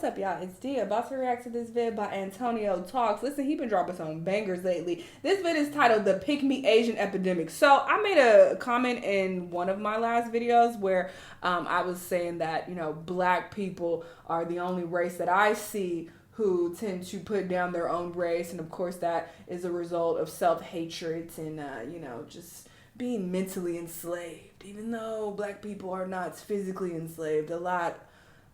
What's up, y'all? It's D. About to react to this vid by Antonio Talks. Listen, he been dropping some bangers lately. This vid is titled The Pick Me Asian Epidemic. So I made a comment in one of my last videos where I was saying that, you know, black people are the only race that I see who tend to put down their own race. And of course that is a result of self-hatred and, you know, just being mentally enslaved. Even though black people are not physically enslaved, a lot,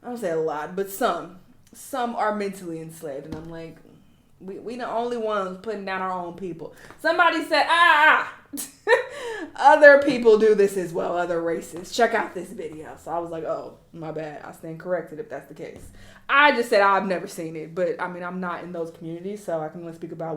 I don't say a lot, but some are mentally enslaved. And I'm like, we the only ones putting down our own people. Somebody said, other people do this as well, other races. Check out this video. So I was like, oh, my bad. I stand corrected if that's the case. I just said I've never seen it, but I mean, I'm not in those communities, so I can only speak about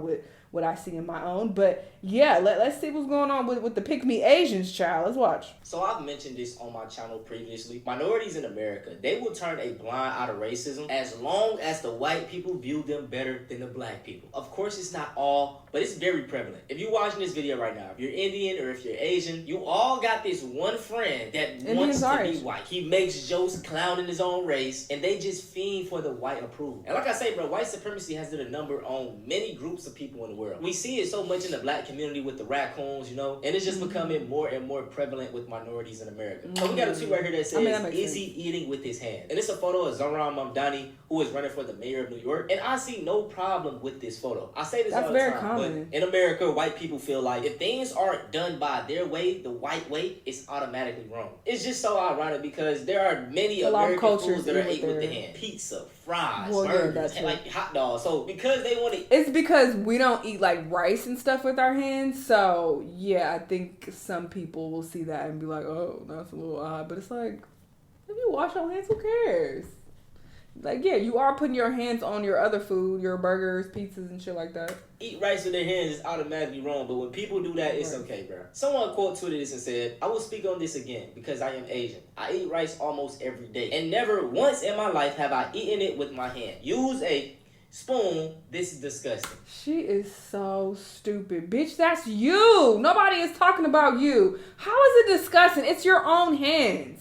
what I see in my own. But yeah, let's see what's going on with the Pick Me Asians, child. Let's watch. So I've mentioned this on my channel previously. Minorities in America, they will turn a blind eye to racism as long as the white people view them better than the black people. Of course, it's not all, but it's very prevalent. If you're watching this video right now, if you're Indian or if you're Asian, you all got this one friend that wants to be white. He makes jokes clowning his own race, and they just fiend for the white approval. And like I say, bro, white supremacy has did a number on many groups of people in the world. We see it so much in the black community with the raccoons, you know, and it's just becoming more and more prevalent with minorities in America. So we got a tweet right here that says, is he eating with his hands? And it's a photo of Zohran Mamdani, who is running for the mayor of New York. And I see no problem with this photo. I say this all the time, but in America, white people feel like if things aren't done by their way, the white way, it's automatically wrong. It's just so ironic because there are many American foods that are ate with the hand. Pizza, fries, burgers, like hot dogs. So because they want to... It's because we don't eat like rice and stuff with our hands. So yeah, I think some people will see that and be like, oh, that's a little odd. But it's like, if you wash your hands, who cares? Like, yeah, you are putting your hands on your other food, your burgers, pizzas, and shit like that. Eat rice with their hands is automatically wrong, but when people do that, it's okay, bro. Someone quote tweeted this and said, I will speak on this again because I am Asian. I eat rice almost every day, and never once in my life have I eaten it with my hand. Use a spoon. This is disgusting. She is so stupid. Bitch, that's you. Nobody is talking about you. How is it disgusting? It's your own hands.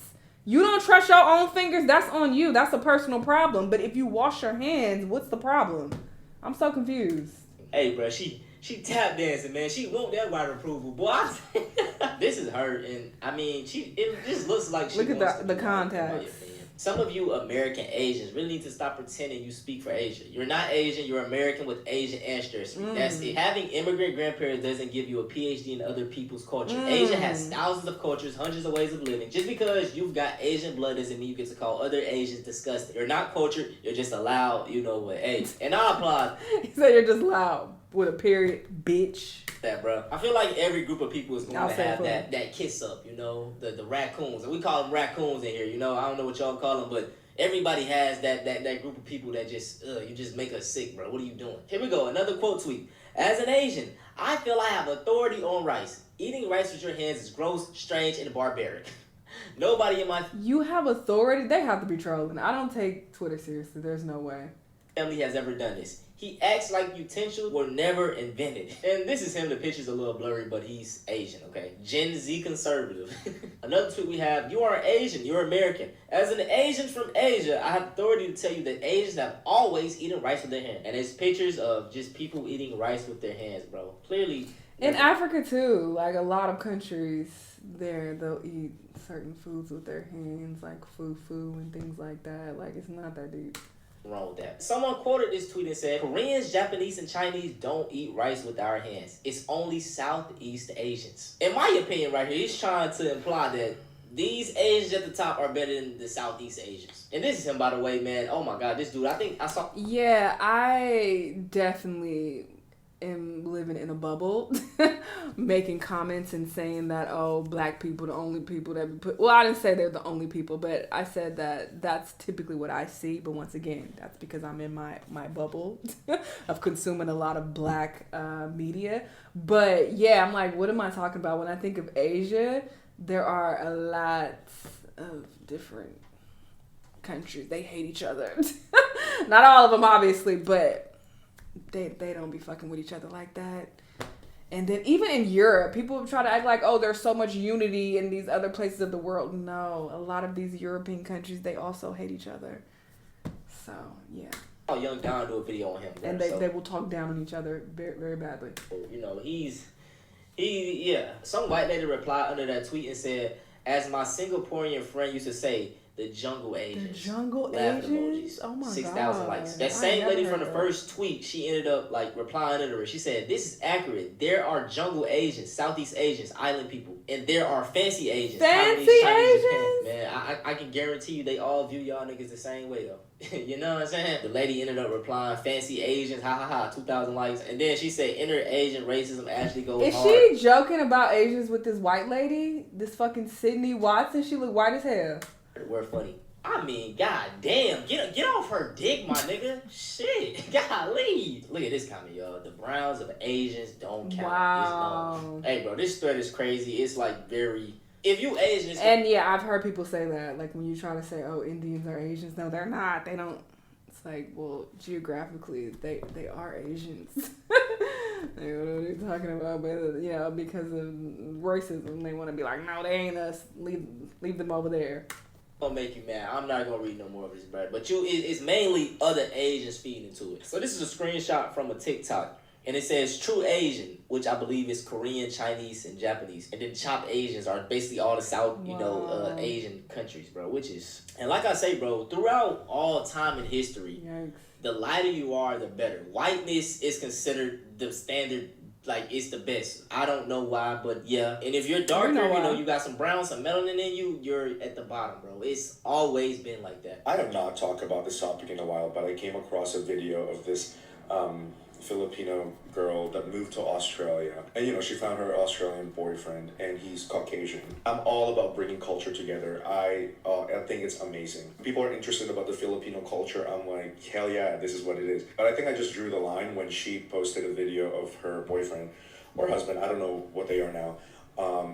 You don't trust your own fingers, that's on you. That's a personal problem. But if you wash your hands, what's the problem? I'm so confused. Hey, bro, she tap dancing, man. She want that white approval. Boy, this is her. And, I mean, it just looks like she Look wants at the context. Some of you American Asians really need to stop pretending you speak for Asia. You're not Asian, you're American with Asian ancestry. That's it. Having immigrant grandparents doesn't give you a PhD in other people's culture. Asia has thousands of cultures, hundreds of ways of living. Just because you've got Asian blood doesn't mean you get to call other Asians disgusting. You're not cultured, you're just allowed, you know what, hey. And I applaud. He said you're just loud. With a period, bitch. That, bro. I feel like every group of people is going to have that kiss up, you know, the raccoons. And we call them raccoons in here, you know. I don't know what y'all call them, but everybody has that group of people that just, you just make us sick, bro. What are you doing? Here we go. Another quote tweet. As an Asian, I feel I have authority on rice. Eating rice with your hands is gross, strange, and barbaric. Nobody in my... You have authority? They have to be trolling. I don't take Twitter seriously. There's no way. Family has ever done this. He acts like utensils were never invented. And this is him. The picture's a little blurry, but he's Asian, okay? Gen Z conservative. Another tweet we have, you are Asian, you're American. As an Asian from Asia, I have authority to tell you that Asians have always eaten rice with their hands. And it's pictures of just people eating rice with their hands, bro. Clearly. In Africa, too, like a lot of countries, they'll eat certain foods with their hands, like fufu and things like that. Like, it's not that deep. Wrong with that. Someone quoted this tweet and said, Koreans, Japanese, and Chinese don't eat rice with our hands. It's only Southeast Asians. In my opinion right here, he's trying to imply that these Asians at the top are better than the Southeast Asians. And this is him, by the way, man. Oh my God, this dude, I think I saw... Yeah, I definitely am living in a bubble, making comments and saying that, oh, black people, the only people that we put... Well, I didn't say they're the only people, but I said that that's typically what I see. But once again, that's because I'm in my bubble of consuming a lot of black media. But yeah, I'm like, what am I talking about? When I think of Asia, there are a lot of different countries. They hate each other. Not all of them, obviously, but they don't be fucking with each other like that. And then even in Europe, people try to act like, oh, there's so much unity in these other places of the world. No, a lot of these European countries, they also hate each other. So yeah. Oh, Young Don do a video on him. Bro, And they will talk down on each other very, very badly. You know, some white lady replied under that tweet and said, as my Singaporean friend used to say, the jungle Asians. The jungle laughing Asians? emojis. Oh my 6,000 God. likes. That same lady from the first tweet, she ended up like replying under her. She said, this is accurate. There are jungle Asians, Southeast Asians, island people, and there are fancy Asians. Fancy Chinese, Asians? Man, I can guarantee you they all view y'all niggas the same way though. You know what I'm saying? The lady ended up replying, fancy Asians, ha ha ha, 2,000 likes. And then she said, inner Asian racism actually goes hard. Is she joking about Asians with this white lady? This fucking Sydney Watson? She look white as hell. We're funny. I mean, goddamn, get off her dick, my nigga. Shit, golly. Look at this comment, y'all. The browns of Asians don't count. Wow. Hey, bro, this thread is crazy. It's like very. If you Asian, and yeah, I've heard people say that. Like when you try to say, "Oh, Indians are Asians," no, they're not. They don't. It's like, well, geographically, they are Asians. They don't know what you're talking about, but you know, because of racism, they want to be like, "No, they ain't us. Leave them over there." Gonna make you mad. I'm not gonna read no more of this, bro. But it's mainly other Asians feeding into it. So this is a screenshot from a TikTok, and it says true Asian, which I believe is Korean, Chinese, and Japanese, and then chopped Asians are basically all the South, Asian countries, bro. Which is, and like I say, bro, throughout all time in history, Yikes. The lighter you are, the better. Whiteness is considered the standard. Like, it's the best. I don't know why, but yeah. And if you're darker, you got some brown, some melanin in you, you're at the bottom, bro. It's always been like that. I have not talked about this topic in a while, but I came across a video of this Filipino girl that moved to Australia. And, she found her Australian boyfriend, and he's Caucasian. I'm all about bringing culture together. I think it's amazing. People are interested about the Filipino culture. I'm like, hell yeah, this is what it is. But I think I just drew the line when she posted a video of her boyfriend or husband. I don't know what they are now.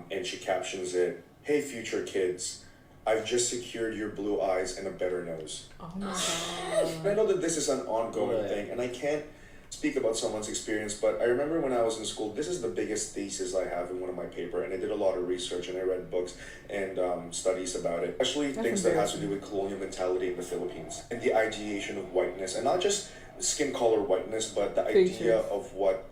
And she captions it, "Hey, future kids, I've just secured your blue eyes and a better nose." Oh my God. I know that this is an ongoing thing, and I can't speak about someone's experience, but I remember when I was in school, this is the biggest thesis I have in one of my paper, and I did a lot of research, and I read books and studies about it, especially things that has to do with colonial mentality in the Philippines, and the ideation of whiteness, and not just skin color whiteness, but the idea of what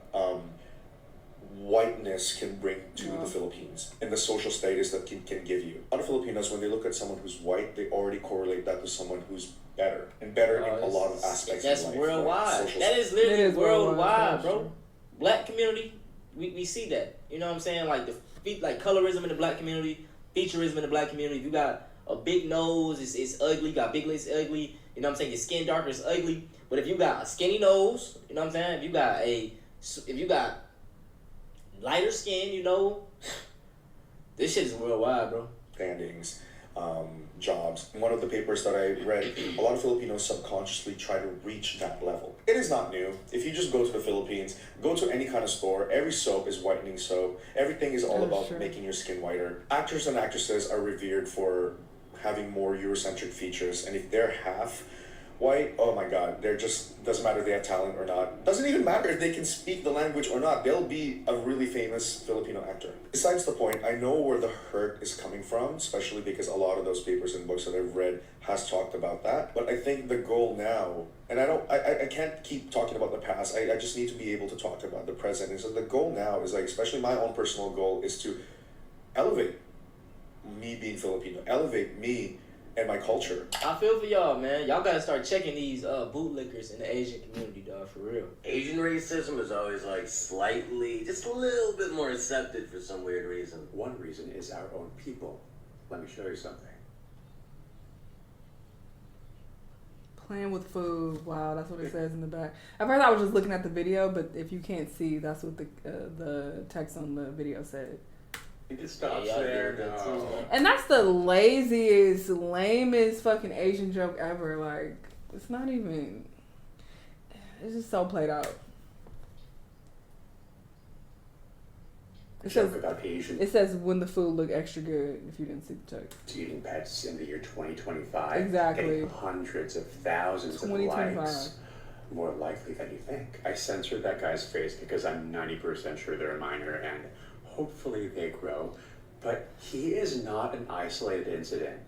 whiteness can bring to the Philippines and the social status that can give you. A lot of Filipinos, when they look at someone who's white, they already correlate that to someone who's better in a lot of aspects. That's of life, worldwide. Like that is literally worldwide, bro. True. Black community, we see that. You know what I'm saying? Like like colorism in the black community, featureism in the black community. If you got a big nose, it's ugly. You got big lips, ugly. You know what I'm saying? Your skin darker, it's ugly. But if you got a skinny nose, you know what I'm saying? If you got lighter skin, this shit is worldwide, bro. Standings, jobs. In one of the papers that I read, a lot of Filipinos subconsciously try to reach that level. It is not new. If you just go to the Philippines, go to any kind of store, every soap is whitening soap. Everything is all about making your skin whiter. Actors and actresses are revered for having more Eurocentric features, and if they're half white, oh my God, they're just, doesn't matter if they have talent or not. Doesn't even matter if they can speak the language or not. They'll be a really famous Filipino actor. Besides the point, I know where the hurt is coming from, especially because a lot of those papers and books that I've read has talked about that. But I think the goal now, and I can't keep talking about the past, I just need to be able to talk about the present. And so the goal now is like, especially my own personal goal, is to elevate me being Filipino, elevate me and my culture. I feel for y'all, man. Y'all gotta start checking these bootlickers in the Asian community, dog, for real. Asian racism is always like slightly, just a little bit more accepted for some weird reason. One reason is our own people. Let me show you something. Playing with food. Wow, that's what it says in the back. At first I was just looking at the video, but if you can't see, that's what the text on the video said. It just stops there. No. And that's the laziest, lamest fucking Asian joke ever. Like, it's not even. It's just so played out. Joke about Asian. It says when the food look extra good. If you didn't see the text. Eating pets in the year 2025. Exactly. Getting hundreds of thousands of likes. More likely than you think. I censored that guy's face because I'm 90% sure they're a minor and hopefully they grow. But he is not an isolated incident.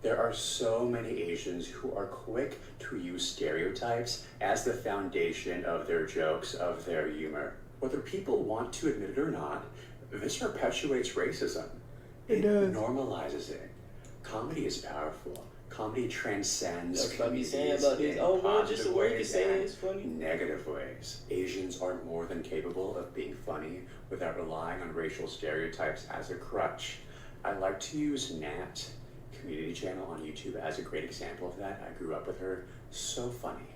There are so many Asians who are quick to use stereotypes as the foundation of their jokes, of their humor. Whether people want to admit it or not, this perpetuates racism. It normalizes it. Comedy is powerful. Comedy transcends That's what I be saying communities about this. in Oh, well, just positive a word you ways say and is funny. negative ways. Asians are more than capable of being funny without relying on racial stereotypes as a crutch. I like to use Nat Community Channel on YouTube as a great example of that. I grew up with her. So funny.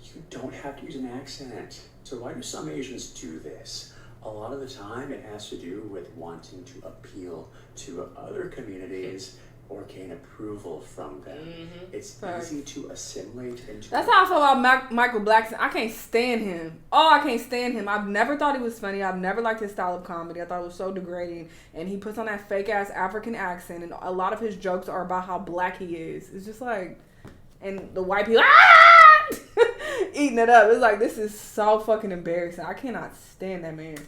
You don't have to use an accent. So why do some Asians do this? A lot of the time it has to do with wanting to appeal to other communities or gain approval from them. It's easy to assimilate into... That's how I feel about Michael Blackson. I can't stand him. Oh, I can't stand him. I've never thought he was funny. I've never liked his style of comedy. I thought it was so degrading. And he puts on that fake-ass African accent, and a lot of his jokes are about how black he is. It's just like... And the white people... eating it up. It's like, this is so fucking embarrassing. I cannot stand that man.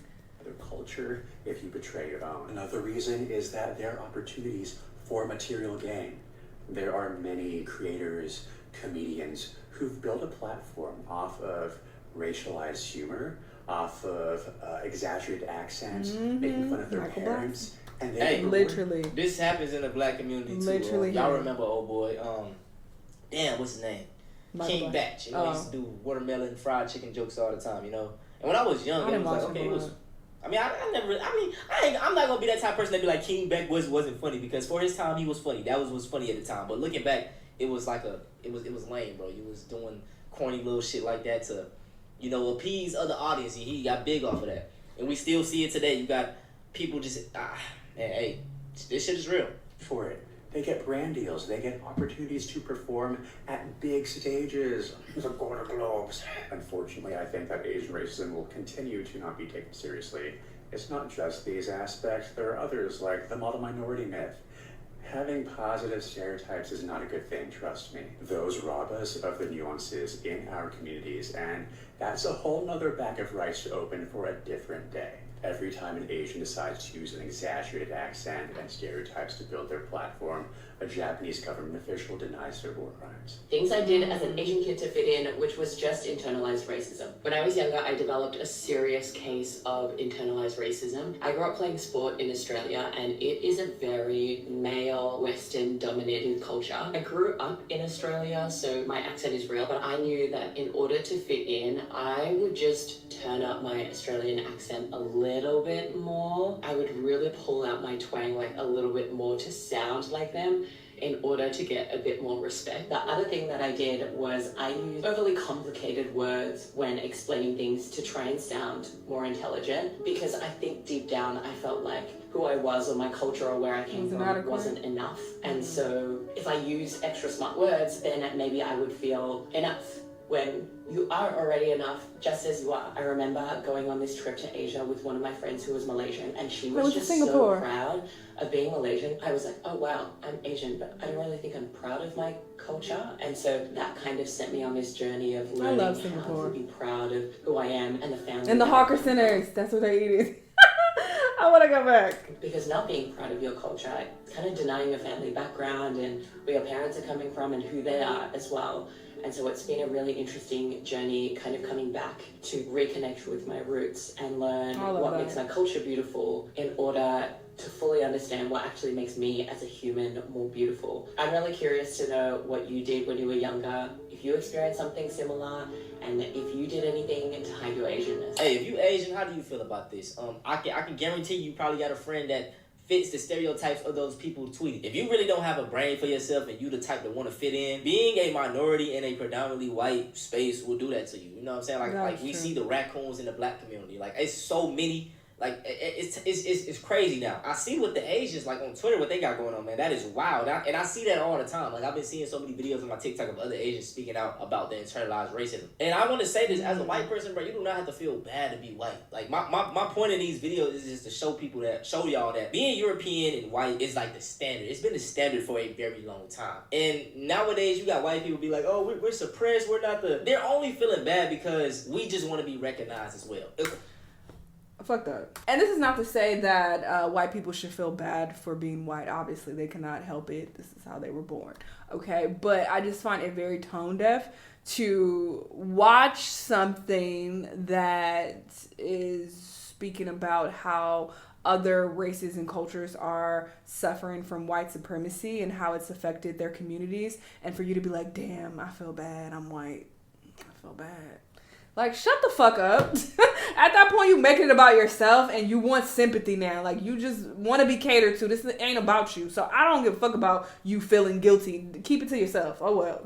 Other culture if you betray your own. Another reason is that there are opportunities for material gain. There are many creators, comedians who've built a platform off of racialized humor, off of exaggerated accents, making fun of their parents. And Hey, literally. This happens in the black community too. Literally. Y'all remember old boy, damn, what's his name? King Batch. You know, he used to do watermelon fried chicken jokes all the time, you know? And when I was young, it was like, okay, it was... I mean, I'm not gonna be that type of person that be like King Beck wasn't funny, because for his time he was funny. That was funny at the time. But looking back, it was like it was lame, bro. You was doing corny little shit like that to, you know, appease other audience, and he got big off of that. And we still see it today. You got people just man, hey, this shit is real. For it. They get brand deals. They get opportunities to perform at big stages. The Golden Globes. Unfortunately, I think that Asian racism will continue to not be taken seriously. It's not just these aspects. There are others, like the model minority myth. Having positive stereotypes is not a good thing, trust me. Those rob us of the nuances in our communities, and that's a whole nother bag of rice to open for a different day. Every time an Asian decides to use an exaggerated accent and stereotypes to build their platform, a Japanese government official denies their war crimes. Things I did as an Asian kid to fit in, which was just internalized racism. When I was younger, I developed a serious case of internalized racism. I grew up playing sport in Australia, and it is a very male, Western-dominated culture. I grew up in Australia, so my accent is real, but I knew that in order to fit in, I would just turn up my Australian accent a little bit more. I would really pull out my twang like a little bit more to sound like them, in order to get a bit more respect. The other thing that I did was I used overly complicated words when explaining things to try and sound more intelligent, because I think deep down I felt like who I was or my culture or where I came from wasn't enough. And so if I used extra smart words, then maybe I would feel enough, when you are already enough just as you are. I remember going on this trip to Asia with one of my friends who was Malaysian, and she was just so proud of being Malaysian. I was like, oh wow, I'm Asian, but I don't really think I'm proud of my culture. And so that kind of sent me on this journey of learning how to be proud of who I am and the family. And the hawker centers, that's what they eat. I want to go back. Because not being proud of your culture, kind of denying your family background and where your parents are coming from and who they are as well. And so it's been a really interesting journey, kind of coming back to reconnect with my roots and learn what makes my culture beautiful in order to fully understand what actually makes me as a human more beautiful. I'm really curious to know what you did when you were younger, if you experienced something similar, and if you did anything to hide your Asianness. Hey, if you Asian, how do you feel about this? I can guarantee you probably got a friend that fits the stereotypes of those people tweeting. If you really don't have a brain for yourself and you the type that want to fit in, being a minority in a predominantly white space will do that to you. You know what I'm saying? Like we see the raccoons in the black community. Like, it's so many. Like, it's crazy now. I see what the Asians, like, on Twitter, what they got going on, man. That is wild. And I see that all the time. Like, I've been seeing so many videos on my TikTok of other Asians speaking out about the internalized racism. And I want to say this, as a white person, bro, you do not have to feel bad to be white. Like, my point in these videos is just to show y'all that being European and white is, like, the standard. It's been the standard for a very long time. And nowadays, you got white people be like, oh, we're suppressed. We're not the... They're only feeling bad because we just want to be recognized as well. fucked up. And this is not to say that white people should feel bad for being white. Obviously, they cannot help it. This is how they were born. Okay, but I just find it very tone deaf to watch something that is speaking about how other races and cultures are suffering from white supremacy and how it's affected their communities, and for you to be like, damn, I feel bad, I'm white, I feel bad. Like, shut the fuck up. At that point, you making it about yourself and you want sympathy now. Like, you just want to be catered to. This ain't about you. So I don't give a fuck about you feeling guilty. Keep it to yourself. Oh, well.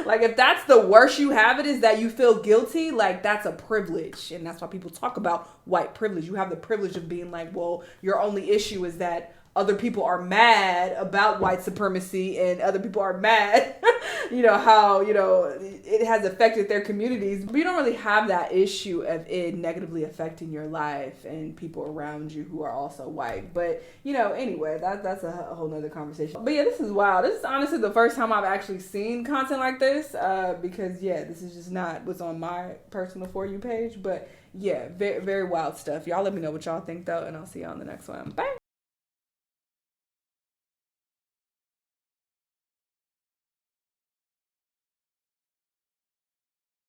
Like, if that's the worst you have it is that you feel guilty, like, that's a privilege. And that's why people talk about white privilege. You have the privilege of being like, well, your only issue is that other people are mad about white supremacy and other people are mad, how, it has affected their communities. But you don't really have that issue of it negatively affecting your life and people around you who are also white. But, anyway, that's a whole nother conversation. But yeah, this is wild. This is honestly the first time I've actually seen content like this because, yeah, this is just not what's on my personal For You page. But yeah, very, very wild stuff. Y'all let me know what y'all think, though, and I'll see y'all on the next one. Bye.